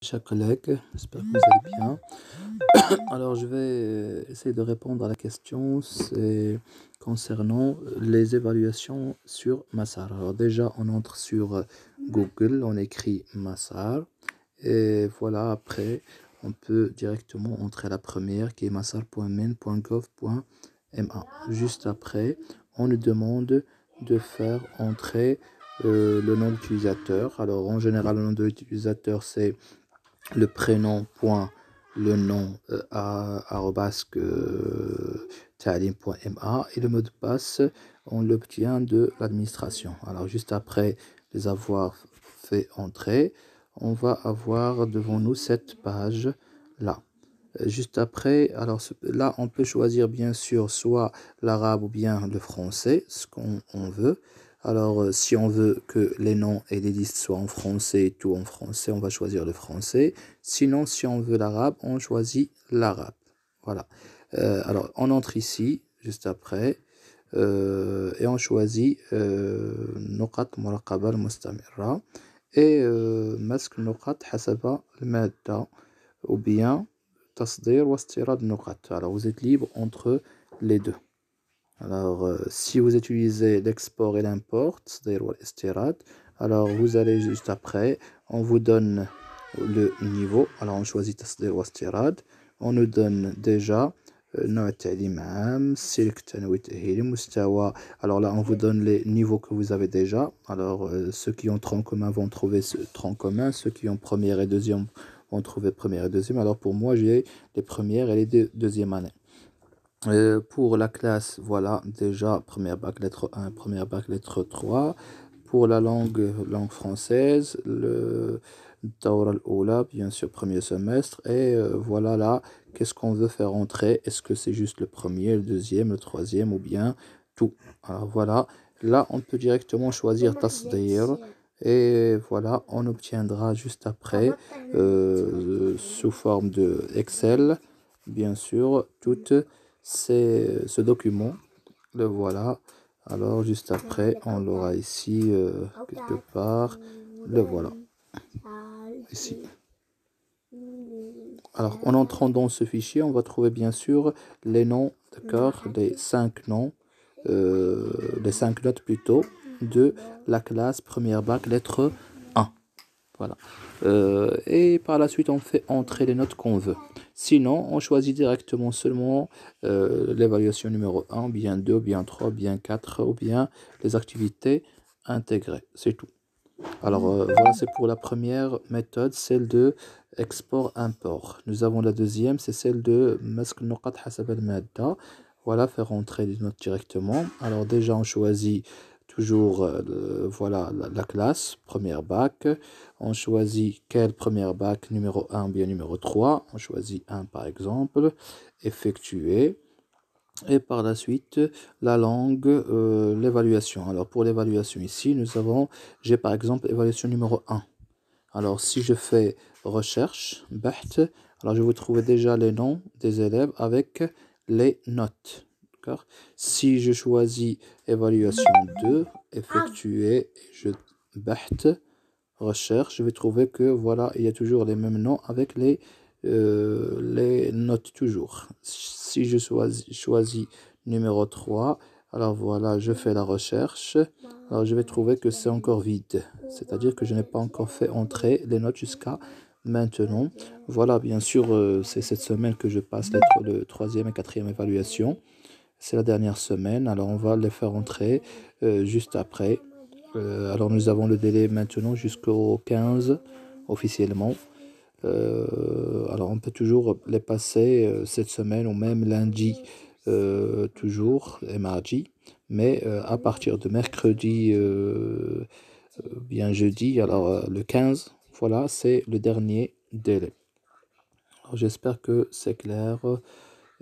Chers collègues, j'espère que vous allez bien. Alors, je vais essayer de répondre à la question, c'est concernant les évaluations sur Massar. Alors, déjà, on entre sur Google, on écrit Massar, et voilà, après, on peut directement entrer à la première qui est massar.men.gov.ma. Juste après, on nous demande de faire entrer le nom d'utilisateur. Alors, en général, le nom de l'utilisateur, c'est le prénom point le nom arobase talim.ma et le mot de passe on l'obtient de l'administration. Alors juste après les avoir fait entrer, on va avoir devant nous cette page là. Juste après, alors là on peut choisir bien sûr soit l'arabe ou bien le français, ce qu'on veut. Alors si on veut que les noms et les listes soient en français, tout en français, on va choisir le français. Sinon, si on veut l'arabe, on choisit l'arabe. Voilà. Alors on entre ici, juste après, et on choisit نقط مراقبة المستمرة et مسك النقط حسب المادة ou bien تصدير واستيراد نقط. Alors vous êtes libre entre les deux. Alors si vous utilisez l'export et l'import, تصدير والاستيراد, alors vous allez juste après, on vous donne le niveau. Alors on choisit تصدير واستيراد, on nous donne déjà نوع التعليم عام, سلك تنوي تأهيلي مستوى. Alors là on vous donne les niveaux que vous avez déjà. Alors ceux qui ont tronc commun vont trouver ce tronc commun, ceux qui ont première et deuxième vont trouver première et deuxième. Alors pour moi j'ai les premières et les deuxième années. Pour la classe, voilà, déjà, première bac lettre 1, première bac lettre 3. Pour la langue française, le Daura al-Oula, bien sûr, premier semestre. Et voilà là, qu'est-ce qu'on veut faire entrer? Est-ce que c'est juste le premier, le deuxième, le troisième ou bien tout? Alors voilà, là, on peut directement choisir Tasdir. Et voilà, on obtiendra juste après, sous forme de Excel, bien sûr, toutes c'est ce document, le voilà. Alors juste après on l'aura ici quelque part, le voilà ici. Alors en entrant dans ce fichier on va trouver bien sûr les noms, d'accord, les 5 noms, les 5 notes plutôt de la classe première bac lettre 1. Voilà. Et par la suite, on fait entrer les notes qu'on veut. Sinon, on choisit directement seulement l'évaluation numéro 1, bien 2, bien 3, bien 4, ou bien les activités intégrées. C'est tout. Alors, voilà, c'est pour la première méthode, celle de export-import. Nous avons la deuxième, c'est celle de مسك النقط حسب المادة. Voilà, faire entrer les notes directement. Alors, déjà, on choisit toujours voilà, la classe, première bac. On choisit quelle première bac, numéro 1 ou bien numéro 3. On choisit 1 par exemple. Effectuer. Et par la suite, la langue, l'évaluation. Alors pour l'évaluation ici, j'ai par exemple évaluation numéro 1. Alors si je fais recherche, BAHT, alors je vais trouver déjà les noms des élèves avec les notes. Si je choisis évaluation 2, effectuer, BAHT, recherche, je vais trouver que voilà, il y a toujours les mêmes noms avec les notes toujours. Si je choisis numéro 3, alors voilà, je fais la recherche. Alors je vais trouver que c'est encore vide. C'est-à-dire que je n'ai pas encore fait entrer les notes jusqu'à maintenant. Voilà, bien sûr, c'est cette semaine que je passe le troisième et quatrième évaluation. C'est la dernière semaine, alors on va les faire entrer juste après. Alors nous avons le délai maintenant jusqu'au 15 officiellement. Alors on peut toujours les passer cette semaine ou même lundi toujours et mardi. Mais à partir de mercredi, bien jeudi, alors le 15, voilà, c'est le dernier délai. J'espère que c'est clair.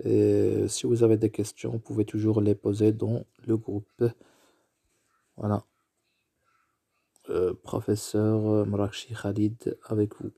Et si vous avez des questions, vous pouvez toujours les poser dans le groupe. Voilà. Professeur Mrakchi Khalid avec vous.